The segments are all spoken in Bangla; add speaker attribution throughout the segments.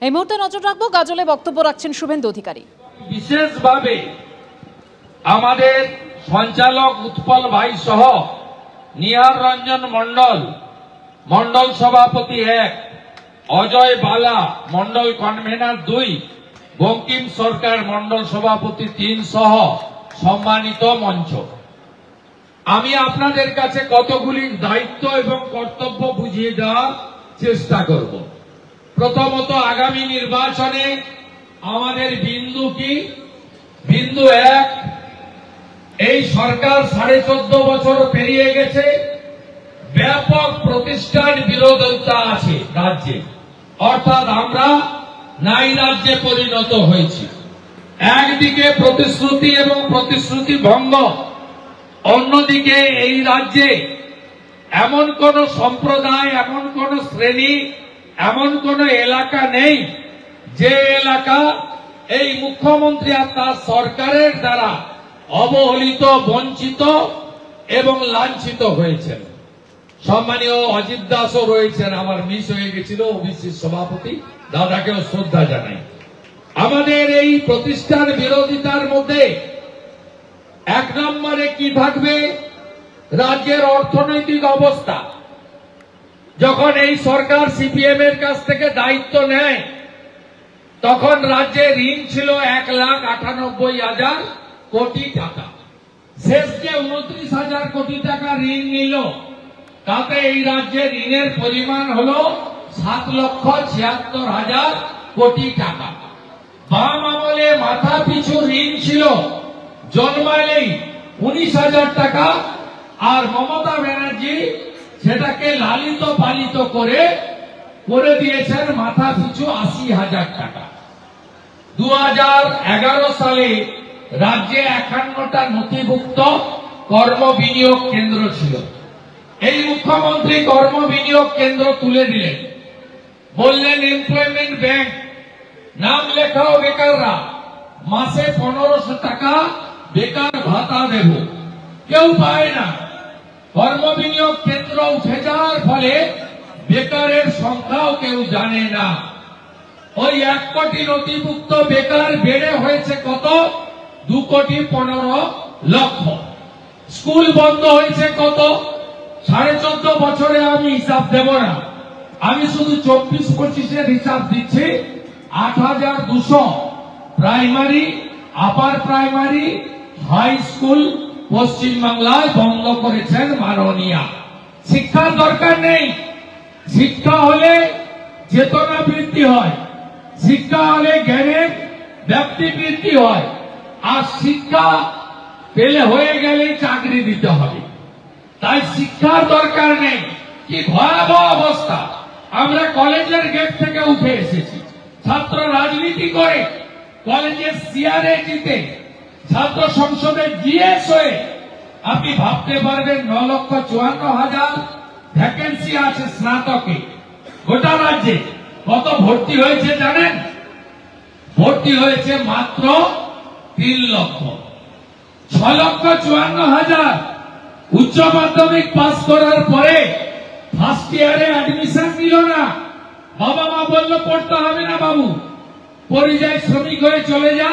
Speaker 1: এই মুহূর্তে নজর রাখবো গাজলে বক্তব্য রাখছেন শুভেন্দু অধিকারী।
Speaker 2: বিশেষভাবে আমাদের সঞ্চালক উৎপল ভাই সহ নিহার রঞ্জন মন্ডল, মন্ডল সভাপতি 1, অজয় বালা মন্ডল কনভেনার 2, বঙ্কিম সরকার মন্ডল সভাপতি 3 সহ সম্মানিত মঞ্চ, আমি আপনাদের কাছে কতগুলি দায়িত্ব এবং কর্তব্য বুঝিয়ে দেওয়ার চেষ্টা করব। প্রথমত, আগামী নির্বাচনে আমাদের বিন্দু কি? বিন্দু 1, এই সরকার 14.5 বছর পেরিয়ে গেছে, ব্যাপক প্রতিষ্ঠান বিরোধিতা আছে রাজ্যে, অর্থাৎ আমরা নাই রাজ্যে পরিণত হয়েছি। একদিকে প্রতিশ্রুতি এবং প্রতিশ্রুতি ভঙ্গ, অন্যদিকে এই রাজ্যে এমন কোন সম্প্রদায়, এমন কোন শ্রেণী, এমন কোন এলাকা নেই যে এলাকা এই মুখ্যমন্ত্রী আর তার সরকারের দ্বারা অবহেলিত, বঞ্চিত এবং লাঞ্ছিত হয়েছেন। সম্মানীয় অজিত দাসও রয়েছেন, আমার মিস হয়ে গেছিল, ওবিসি সভাপতি, দাদাকেও শ্রদ্ধা জানাই। আমাদের এই প্রতিষ্ঠান বিরোধিতার মধ্যে 1 নম্বরে কি থাকবে? রাজ্যের অর্থনৈতিক অবস্থা। যখন এই সরকার সিপিএম এর কাছ থেকে দায়িত্ব নেয়, তখন রাজ্যে ঋণ ছিল 1,98,000 কোটি টাকা। শেষ যে 29,000 কোটি টাকা ঋণ নিল, তাতে এই রাজ্যে ঋণের পরিমাণ হল 7,76,000 কোটি টাকা। বাম আমলে মাথা পিছু ঋণ ছিল জন্মালেই 19,000 টাকা, আর মমতা ব্যানার্জি সেটাকে লালিত পালিত করে দিয়েছেন মাথা পিছু 80,000 টাকা। 2011 সালে রাজ্যে 51টা নথিভুক্ত কর্ম বিনিয়োগ কেন্দ্র ছিল। এই মুখ্যমন্ত্রী কর্ম বিনিয়োগ কেন্দ্র তুলে দিলেন, বললেন এমপ্লয়মেন্ট ব্যাংক, নাম লেখাও বেকাররা, মাসে 1500 টাকা বেকার ভাতা দেব। কেউ পায় না। কর্ম বিনিয়োগ কেন্দ্র উঠে যাওয়ার ফলে বেকারের সংখ্যাও কেউ জানে না। ওই 1 কোটি নথিভুক্ত বেকার বেড়ে হয়েছে কত? 2,15,00,000। স্কুল বন্ধ হয়েছে কত? 14.5 বছরে আমি হিসাব দেব না, আমি শুধু 24-25-এর হিসাব দিচ্ছি। 8,200 primary, upper primary, high school পশ্চিমবাংলায় বন্ধ করেছেন মাননীয়া। শিক্ষার দরকার নেই। শিক্ষা হলে চেতনা বৃদ্ধি হয়, শিক্ষা হলে জ্ঞানের ব্যাপ্তি বৃদ্ধি হয়, আর শিক্ষা পেলে হয়ে গেলে চাকরি দিতে হবে। তাই শিক্ষার দরকার নেই। কি ভয়াবহ অবস্থা! আমরা কলেজের গেট থেকে উঠে এসেছি, ছাত্র রাজনীতি করে কলেজের সিআরএ জিতে, ছাত্র সংসদে জিএস হয়ে। আপনি ভাবতে পারবেন 9,54,000 ভ্যাকেন্সি আছে স্নাতকে। গোটা রাজ্যে কত ভর্তি হয়েছে জানেন? ভর্তি হয়েছে মাত্র 3 লক্ষ। 6,54,000 উচ্চ মাধ্যমিক পাস করার পরে ফার্স্ট ইয়ারে অ্যাডমিশন নিল না। বাবা মা বলল পড়তে হবে না বাবু, পরিযায়ী শ্রমিক হয়ে চলে যা,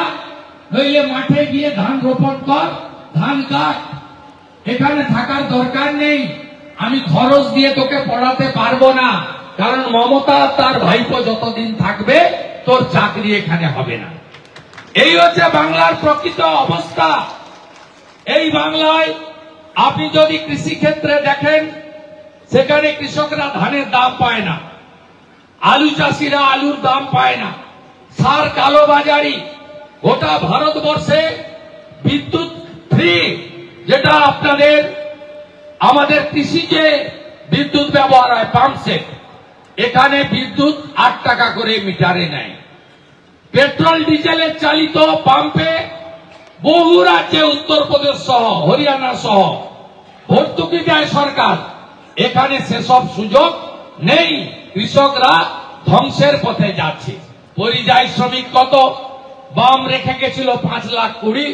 Speaker 2: নইলে মাঠে গিয়ে ধান রোপণ কর, ধান কাট, এখানে থাকার দরকার নেই, আমি খরচ দিয়ে তোকে পড়াতে পারবো না, কারণ মমতা তার ভাইপো যতদিন থাকবে তোর চাকরি এখানে হবে না। এই হচ্ছে বাংলার প্রকৃত অবস্থা। এই বাংলায় আপনি যদি কৃষি ক্ষেত্রে দেখেন, সেখানে কৃষকরা ধানের দাম পায় না, আলু চাষিরা আলুর দাম পায় না, সার কালোবাজারি। গোটা ভারতবর্ষে বিদ্যুৎ ফ্রি, যেটা আপনাদের আমাদের কৃষিতে বিদ্যুৎ ব্যবহার হয় পাম্পসেট, এখানে বিদ্যুৎ 8 টাকা করে মিটারে নেয়। পেট্রোল ডিজেলের চালিত পাম্পে বহু রাজ্যে, উত্তরপ্রদেশ সহ হরিয়ানা সহ ভর্তুকি দেয় সরকার, এখানে সেসব সুযোগ নেই। কৃষকরা ধ্বংসের পথে যাচ্ছে। পরিযায়ী শ্রমিক কত? বাম রেখে গেছিল 5,20,000,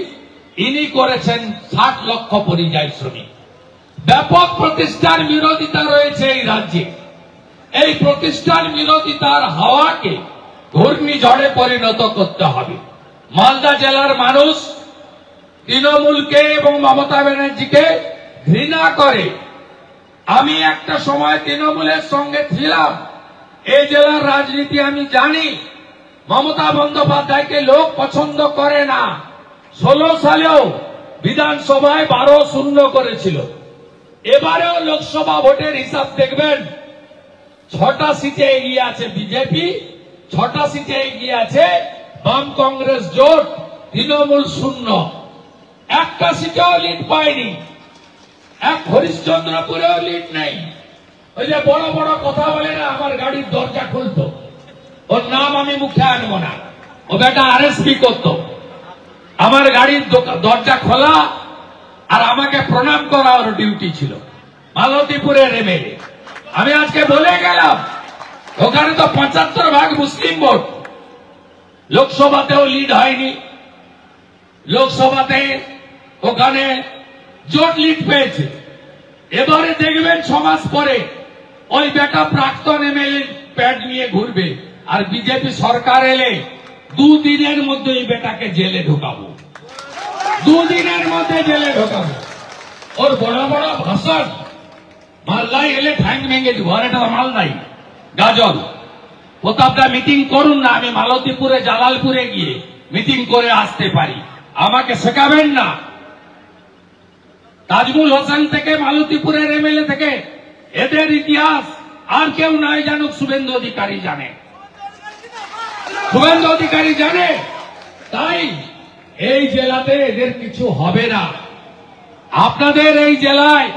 Speaker 2: ইনি করেছেন 60 লক্ষ পরিযায়ী শ্রমিক। ব্যাপক প্রতিষ্ঠান বিরোধিতা রয়েছে এই রাজ্যে। এই প্রতিষ্ঠান বিরোধিতার হাওয়াকে ঘূর্ণিঝড়ে পরিণত করতে হবে। মালদা জেলার মানুষ তৃণমূলকে এবং মমতা ব্যানার্জিকে ঘৃণা করে। আমি একটা সময় তৃণমূলের সঙ্গে ছিলাম, এই জেলার রাজনীতি আমি জানি। মমতা বন্দ্যোপাধ্যায়কে লোক পছন্দ করে না। 16 সালেও বিধানসভায় 12-0 করেছিল। এবারেও লোকসভা ভোটের হিসাব দেখবেন, 6টা সিটে এগিয়ে আছে বিজেপি, 6টা সিটে এগিয়ে আছে বাম কংগ্রেস জোট, তৃণমূল 0। একটা সিটেও লিড পায়নি, এক হরিশ্চন্দ্রপুরেও লিড নেই। ওই যে বড় বড় কথা বলে না, আমার গাড়ির দরজা খুলতো, ওর নাম আমি মুখে আনবো না, ও বেটা আরএসপি করতো। আমার গাড়ির দরজা খোলা আর আমাকে প্রণাম করা ওর ডিউটি ছিল, মালতীপুরের এমএলএ। আমি আজকে বলে গেলাম, ওখানে তো 75% মুসলিম ভোট। লোকসভাতেও লিড হয়নি, লোকসভাতে ওখানে জোট লিড পেয়েছে। এবারে দেখবেন 6 মাস পরে ওই বেটা প্রাক্তন এমএলএ প্যাড নিয়ে ঘুরবে। আর বিজেপি সরকার এলে 2 দিনের মধ্যে এই বেটাকে জেলে ঢোকাবো, 2 দিনের মধ্যে জেলে ঢোকাবো। ওর বড় বড় ভাষণ, মালদায় এলে ঠ্যাং ভেঙে দিব। আর এটা মালদাই গাজল। প্রতাপদা মিটিং করুন না, আমি মালতীপুরে জালালপুরে গিয়ে মিটিং করে আসতে পারি, আমাকে শেখাবেন না। তাজমুল হোসেন থেকে মালতীপুরের এমএলএ থেকে এদের ইতিহাস আর কেউ নাই জানুক, শুভেন্দু অধিকারী জানে, শুভেন্দু অধিকারী জানে। তাই এই জেলাতে এদের কিছু হবে না। আপনাদের এই জেলায়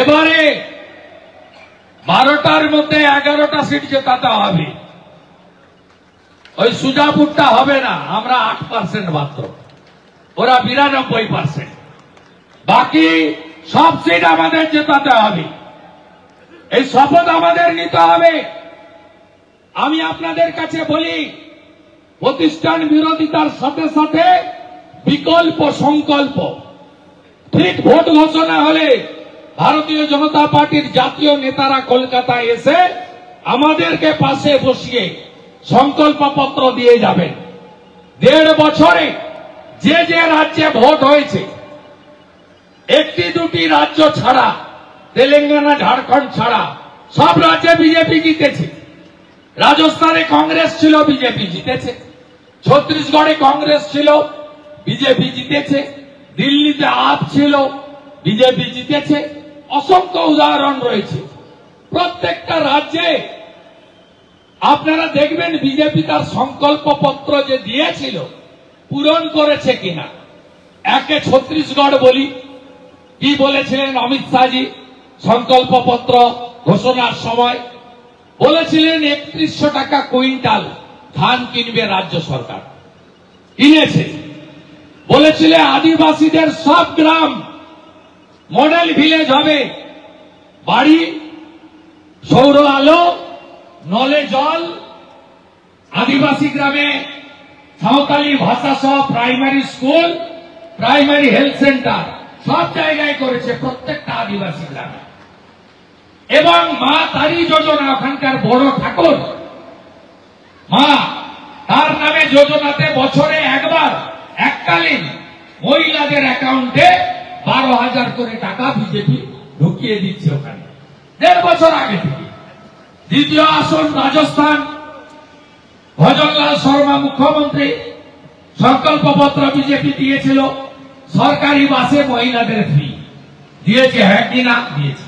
Speaker 2: এবারে 12টার মধ্যে 11টা সিট জেতাতে হবে। ওই সুজাপুরটা হবে না, আমরা 8% মাত্র, ওরা 92%। বাকি সব সিট আমাদের জেতাতে হবে, এই শপথ আমাদের নিতে হবে। আমি আপনাদের কাছে বলি, প্রতিষ্ঠান বিরোধিতার সাথে সাথে বিকল্প সংকল্প। ঠিক ভোট ঘোষণা হলে ভারতীয় জনতা পার্টির জাতীয় নেতারা কলকাতায় এসে আমাদেরকে পাশে বসিয়ে সংকল্পপত্র দিয়ে যাবেন। 1.5 বছরে যে যে রাজ্যে ভোট হয়েছে, 1-2টি রাজ্য ছাড়া, তেলেঙ্গানা ঝাড়খণ্ড ছাড়া সব রাজ্যে বিজেপি জিতেছে। রাজস্থানে কংগ্রেস ছিল, বিজেপি জিতেছে। ছত্তিশগড়ে কংগ্রেস ছিল, বিজেপি জিতেছে। দিল্লিতে আপ ছিল, বিজেপি জিতেছে। অসংখ্য উদাহরণ রয়েছে। প্রত্যেকটা রাজ্যে আপনারা দেখবেন বিজেপি তার সংকল্পপত্র যে দিয়েছিল পূরণ করেছে কিনা। একে ছত্তিশগড় বলি, কি বলেছিলেন অমিত শাহজি সংকল্পপত্র ঘোষণার সময়? বলেছিলেন 3100 টাকা কুইন্টাল ধান কিনবে রাজ্য সরকার, কিনেছে। বলেছিলেন আদিবাসীদের সব গ্রাম মডেল ভিলেজ হবে, বাড়ি, সৌর আলো, নলে জল, আদিবাসী গ্রামে সাঁওতালি ভাষা সহ primary school, primary health centre সব জায়গায় করেছে, প্রত্যেকটা আদিবাসী গ্রামে। এবং মা তারি যোজনা, ওখানকার বড় ঠাকুর মা, তার নামে যোজনাতে বছরে একবার এককালীন মহিলাদের অ্যাকাউন্টে 12,000 করে টাকা বিজেপি ঢুকিয়ে দিচ্ছে ওখানে 1.5 বছর আগে থেকে। দ্বিতীয় আসন রাজস্থান, ভজনলাল শর্মা মুখ্যমন্ত্রী, সংকল্পপত্র বিজেপি দিয়েছিল, সরকারি বাসে মহিলাদের ফ্রি দিয়েছে। হ্যাঁ কি না? দিয়েছে।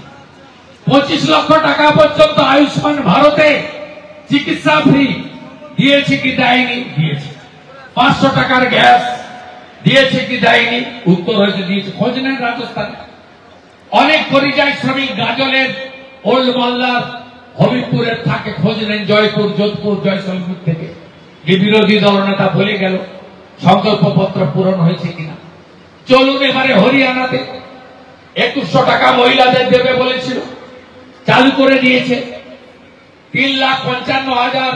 Speaker 2: 25 লক্ষ টাকা পর্যন্ত আয়ুষ্মান ভারতে চিকিৎসা ফ্রি দিয়েছে কি দেয়নি? দিয়েছে। 500 টাকার গ্যাস দিয়েছে কি দেয়নি? উত্তর হয়েছে দিয়েছে। খোঁজ নেন রাজস্থানে। অনেক পরিযায়ী শ্রমিক গাজলের, ওল্ড মালদার, হবিবপুরের থাকে, খোঁজ নেন জয়পুর, যোধপুর, জয়সলপুর থেকে। যে বিরোধী দলনেতা বলে গেল সংকল্পপত্র পূরণ হয়েছে কিনা। চলুন এবারে হরিয়ানাতে 2100 টাকা মহিলাদের দেবে বলেছিল, চালু করে দিয়েছে। 3,55,000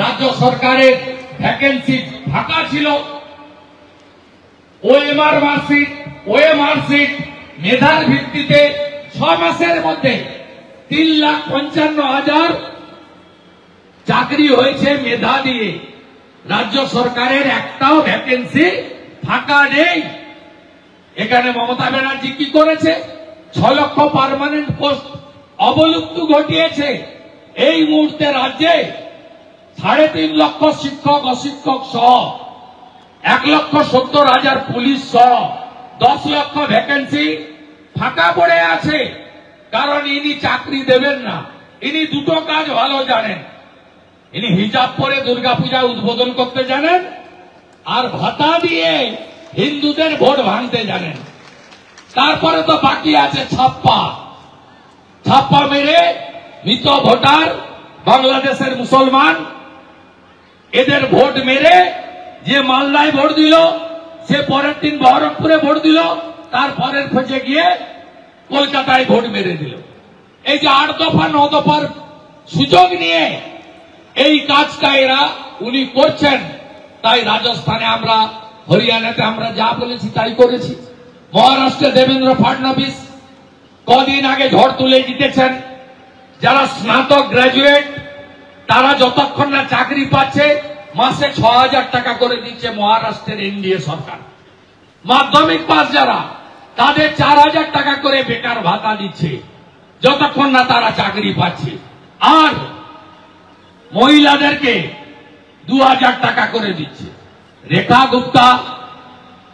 Speaker 2: রাজ্য সরকারের ভ্যাকেন্সি ফাঁকা ছিল। ওএমআর মার্কশিট মেধার ভিত্তিতে 6 মাসের মধ্যে 3,55,000 চাকরি হয়েছে মেধা দিয়ে। রাজ্য সরকারের একটাও ভ্যাকেন্সি ফাঁকা নেই। এখানে মমতা ব্যানার্জি কি করেছে? 6 লক্ষ পার্মানেন্ট পোস্ট অবলুপ্ত ঘটিয়েছে। এই মুহূর্তে রাজ্যে 3.5 লক্ষ শিক্ষক অশিক্ষক সহ 1,70,000 পুলিশ সহ 10 লক্ষ ভ্যাকেন্সি ফাঁকা পড়ে আছে। কারণ ইনি চাকরি দেবেন না। ইনি দুটো কাজ ভালো জানেন। ইনি হিজাব পরে দুর্গাপূজা উদ্বোধন করতে জানেন, আর ভাতা দিয়ে হিন্দুদের ভোট ভাঙতে জানেন। তারপরে তো বাকি আছে ছাপ্পা মেরে মৃত ভোটার বাংলাদেশের মুসলমান, এদের ভোট মেরে যে মালদায় ভোট দিল সে পরের দিন বহরমপুরে ভোট দিল, তারপরের খোঁজে গিয়ে কলকাতায় ভোট মেরে দিল। এই যে 8 দফা 9 দফার সুযোগ নিয়ে এই কাজটা উনি করছেন। তাই রাজস্থানে আমরা, হরিয়ানাতে আমরা যা বলেছি তাই করেছি। মহারাষ্ট্রে দেবেন্দ্র ফডনবিস কদিন আগে ঝড় তুলে জিতেছেন। যারা স্নাতক গ্রাজুয়েট তারা যতক্ষণ না চাকরি পাচ্ছে মাসে 6,000 টাকা করে দিচ্ছে মহারাষ্ট্রের এনডিএ সরকার। মাধ্যমিক পাস যারা তাদের 4,000 টাকা করে বেকার ভাতা দিচ্ছে যতক্ষণ না তারা চাকরি পাচ্ছে। আর মহিলাদেরকে 2,000 টাকা করে দিচ্ছে। রেখা গুপ্তা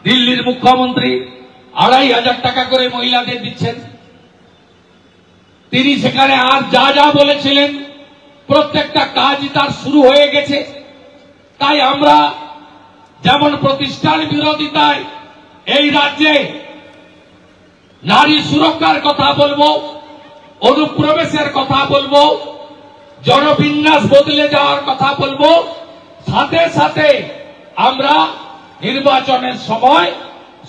Speaker 2: দিল্লির মুখ্যমন্ত্রী 2,500 টাকা করে মহিলাদের দিচ্ছেন। তিনি সেখানে আর যা যা বলেছিলেন প্রত্যেকটা কাজই তার শুরু হয়ে গেছে। তাই আমরা যেমন প্রতিষ্ঠান বিরোধিতায় এই রাজ্যে নারী সুরক্ষার কথা বলবো, অনুপ্রবেশের কথা বলবো, জনবিন্যাস বদলে যাওয়ার কথা বলবো, সাথে সাথে আমরা নির্বাচনের সময়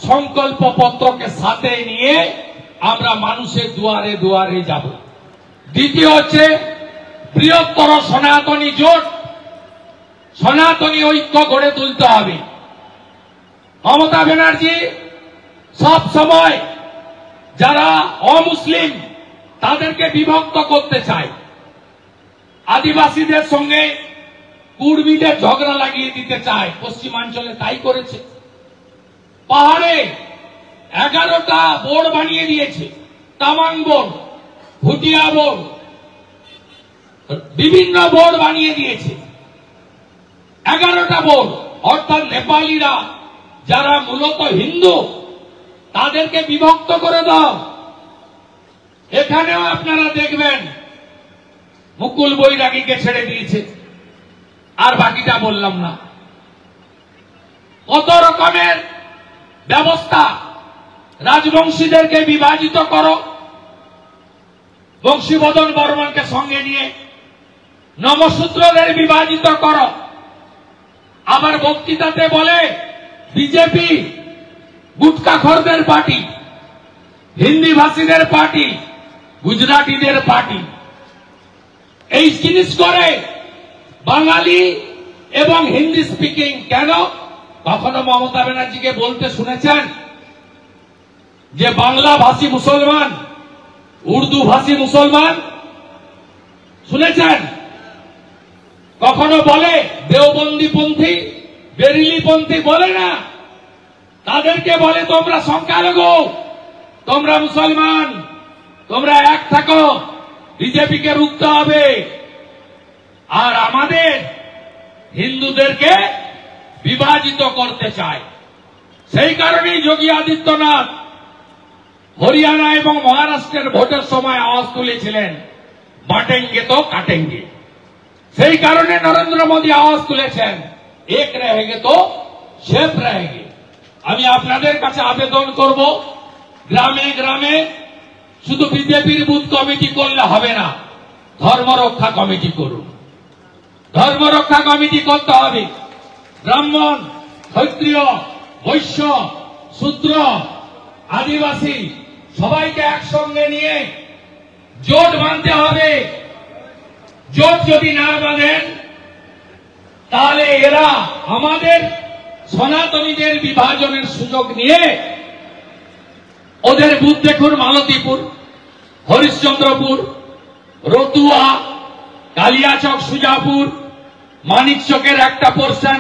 Speaker 2: সংকল্প পত্রকে সাথে নিয়ে আমরা মানুষের দুয়ারে দুয়ারে যাব। দ্বিতীয় হচ্ছে বৃহত্তর সনাতনী জোট, সনাতনী ঐক্য গড়ে তুলতে হবে। মমতা ব্যানার্জি সব সময় যারা অমুসলিম তাদেরকে বিভক্ত করতে চায়। আদিবাসীদের সঙ্গে কুর্মীদের ঝগড়া লাগিয়ে দিতে চায়। পশ্চিমাঞ্চলে তাই করেছে। পাহাড়ে 11টা বোর্ড বানিয়ে দিয়েছে, তামাং বোর্ড, ভুটিয়া বোর্ড, বিভিন্ন বোর্ড বানিয়ে দিয়েছে। 11টা বোর্ড, অর্থাৎ নেপালিরা যারা মূলত হিন্দু তাদেরকে বিভক্ত করে দাও। এখানেও আপনারা দেখবেন মুকুল বৈরাগীকে ছেড়ে দিয়েছে। আর বাকিটা বললাম না। কত রকমের ব্যবস্থা। রাজবংশীদেরকে বিভাজিত করো, বংশীবদন বর্মনকে সঙ্গে নিয়ে। নমশূদ্রদের বিভাজিত করো। আবার বক্তৃতাতে বলে বিজেপি গুটকাখোরদের পার্টি, হিন্দি ভাষীদের পার্টি, গুজরাটিদের পার্টি। এই জিনিস করে বাঙালি এবং হিন্দি স্পিকিং। কেন? কখনো মমতা ব্যানার্জিকে বলতে শুনেছেন যে বাংলা ভাষী মুসলমান, উর্দু ভাষী মুসলমান? শুনেছেন? কখনো বলে দেওবন্দিপন্থী, বেরিলিপন্থী? বলে না। তাদেরকে বলে তোমরা সংখ্যালঘু, তোমরা মুসলমান, তোমরা এক থাকো, বিজেপিকে রুখতে হবে। আর আমাদের হিন্দুদেরকে বিভাজিত করতে চায়। সেই কারণেই যোগী আদিত্যনাথ হরিয়ানা এবং মহারাষ্ট্রের ভোটের সময় আওয়াজ তুলেছিলেন বাটেঙ্গে তো কাটেঙ্গে। সেই কারণে নরেন্দ্র মোদী আওয়াজ তুলেছেন এক রহেগে তো সেফ রহেগে। আমি আপনাদের কাছে আবেদন করব, গ্রামে গ্রামে শুধু বিজেপির বুথ কমিটি করলে হবে না, ধর্মরক্ষা কমিটি করুন। ধর্মরক্ষা কমিটি করতে হবে। ব্রাহ্মণ, ক্ষত্রিয়, বৈশ্য, শূদ্র, আদিবাসী সবাইকে একসঙ্গে নিয়ে জোট বাঁধতে হবে। জোট যদি না বাঁধেন তাহলে এরা আমাদের সনাতনীদের বিভাজনের সুযোগ নিয়ে ওদের বুথ দেখুন, মালতীপুর, হরিশ্চন্দ্রপুর, রতুয়া, কালিয়াচক, সুজাপুর, মানিকচকের একটা পোর্শন,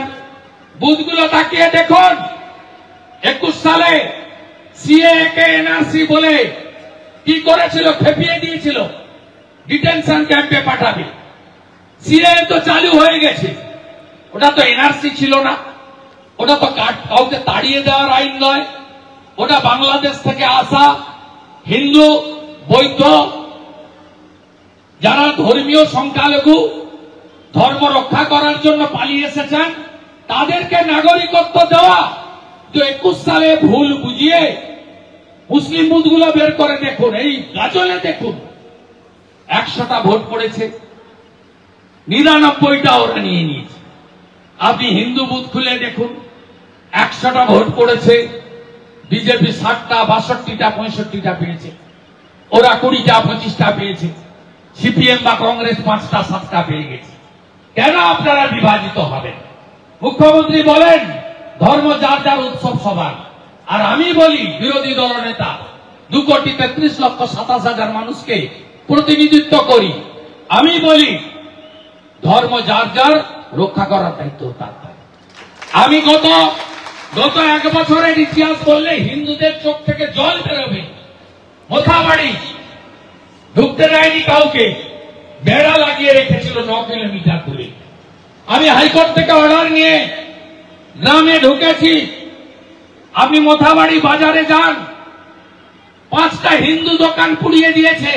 Speaker 2: বুথগুলো তাকিয়ে দেখুন। 21 সালে সিএএ কে এনআরসি বলে কি করেছিল, খেপিয়ে দিয়েছিল, ডিটেনশন ক্যাম্পে পাঠাবে। সিএএ তো চালু হয়ে গেছে, ওটা তো এনআরসি ছিল না, ওটা তো কাউকে তাড়িয়ে দেওয়ার আইন নয়, ওটা বাংলাদেশ থেকে আসা হিন্দু, বৌদ্ধ, যারা ধর্মীয় সংখ্যালঘু, ধর্ম রক্ষা করার জন্য পালিয়ে এসেছেন, তাদেরকে নাগরিকত্ব দেওয়া। তো 21 সালে ভুল বুঝিয়ে মুসলিম বুথগুলো বের করে দেখুন, এই গাজলে দেখুন 100টা ভোট পড়েছে, 99টা ওরা নিয়ে নিয়েছে। আপনি হিন্দু বুথ খুলে দেখুন, 100টা ভোট পড়েছে, বিজেপি 60টা, 62টা, 65টা পেয়েছে, ওরা 20টা, 25টা পেয়েছে, সিপিএম বা কংগ্রেস 5টা, 7টা পেয়ে গেছে। কেন আপনারা বিভাজিত হবেন? মুখ্যমন্ত্রী বলেন ধর্ম যার যার, উৎসব সবার। আর আমি বলি বিরোধী দলনেতা, 2,33,27,000 মানুষকে প্রতিনিধিত্ব করি, আমি বলি ধর্ম যার যার, রক্ষা করার দায়িত্ব তার। আমি গত 1 বছরের ইতিহাস বললে হিন্দুদের চোখ থেকে জল বেরোবে। মোথাবাড়ি ঢুকতে দেয়নি কাউকে, বেড়া লাগিয়ে রেখেছিল 9 কিলোমিটার দূরে। আমি হাইকোর্ট থেকে অর্ডার নিয়ে গ্রামে ঢুকেছি। আপনি মোথাবাড়ি বাজারে যান, 5টা হিন্দু দোকান পুড়িয়ে দিয়েছে,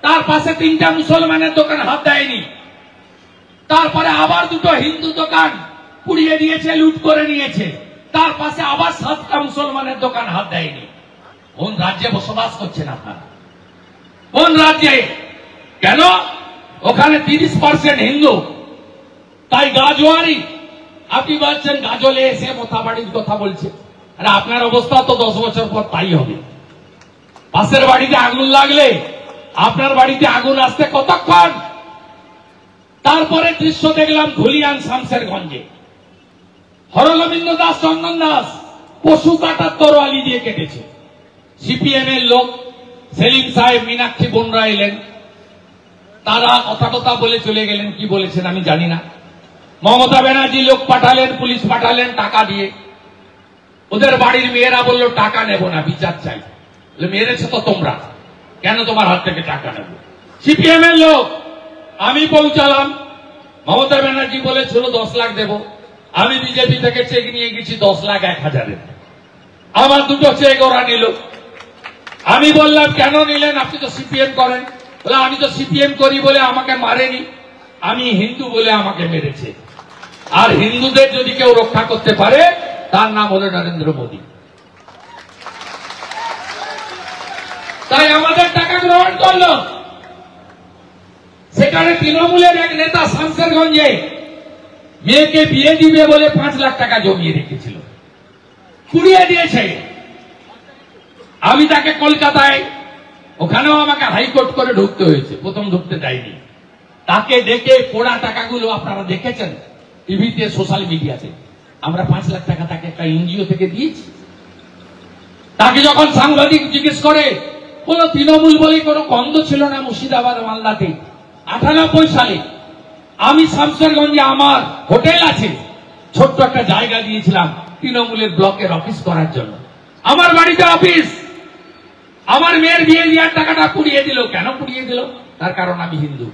Speaker 2: তার পাশে 3টা মুসলমানের দোকান হাত দেয়নি। তারপরে আবার 2টো হিন্দু দোকান পুড়িয়ে দিয়েছে, লুট করে নিয়েছে, তার পাশে আবার 7টা মুসলমানের দোকান হাত দেয়নি। কোন রাজ্যে বসবাস করছেন আপনারা? কোন রাজ্যে? কেন? ওখানে 30% হিন্দু, তাই গাজোয়ারি। আপনি বলছেন গাজলে এসে মোথাবাড়ির কথা বলছে, আরে আপনার অবস্থা তো 10 বছর পর তাই হবে। পাশের বাড়িতে আগুন লাগলে আপনার বাড়িতে আগুন আসতে কতক্ষণ? তারপরে দৃশ্য দেখলাম ধুলিয়ান শামসেরগঞ্জে, হরগোবিন্দ দাস, চন্দন দাস পশু কাটার তরোয়ালি দিয়ে কেটেছে। সিপিএম এর লোক সেলিম সাহেব, মীনাক্ষী বোনরা এলেন, তারা কথা বলে চলে গেলেন। কি বলেছেন আমি জানি না। মমতা ব্যানার্জি লোক পাঠালেন, পুলিশ পাঠালেন টাকা দিয়ে। ওদের বাড়ির মেয়েরা বলল টাকা নেব না, বিচার চাই। মেরেছে তো তোমরা, কেন তোমার হাত থেকে টাকা নেব? সিপিএম এর লোক। আমি পৌঁছালাম, মমতা ব্যানার্জি বলেছিল 10 লাখ দেব। আমি বিজেপি থেকে চেক নিয়ে গেছি 10,01,000 আমার 2টো চেক ওরা নিল। আমি বললাম কেন নিলেন? আপনি তো সিপিএম করেন। বলে আমি তো সিপিএম করি বলে আমাকে মারেনি, আমি হিন্দু বলে আমাকে মেরেছে। আর হিন্দুদের যদি কেউ রক্ষা করতে পারে তার নাম হলো নরেন্দ্র মোদী। তাই আমাদের টাকা গ্রহণ করলো। সেখানে তৃণমূলের এক নেতা শামসেরগঞ্জে মেয়েকে বিয়ে দিবে বলে 5 লাখ টাকা জমিয়ে রেখেছিল, কুড়িয়ে দিয়েছে। আমি তাকে কলকাতায়, ওখানেও আমাকে হাইকোর্ট করে ঢুকতে হয়েছে, প্রথম ঢুকতে দেয়নি। তাকে ডেকে পোড়া টাকাগুলো আপনারা দেখেছেন টিভিতে, সোশ্যাল মিডিয়াতে। আমরা 5 লাখ টাকা তাকে একটা এনজিও থেকে দিয়েছি। তাকে যখন সাংবাদিক জিজ্ঞেস করে, বলো তৃণমূল বলে কোনো গন্ধ ছিল না মুর্শিদাবাদ, মালদাতে। 98 সালে আমি শামসেরগঞ্জে আমার হোটেল আছে, ছোট্ট একটা জায়গা দিয়েছিলাম তৃণমূলের ব্লকের অফিস করার জন্য। আমার বাড়িতে অফিস। আমার মেয়ের বিয়ে দেওয়ার টাকাটা পুড়িয়ে দিল। কেন পুড়িয়ে দিল? তার কারণ আমি হিন্দু।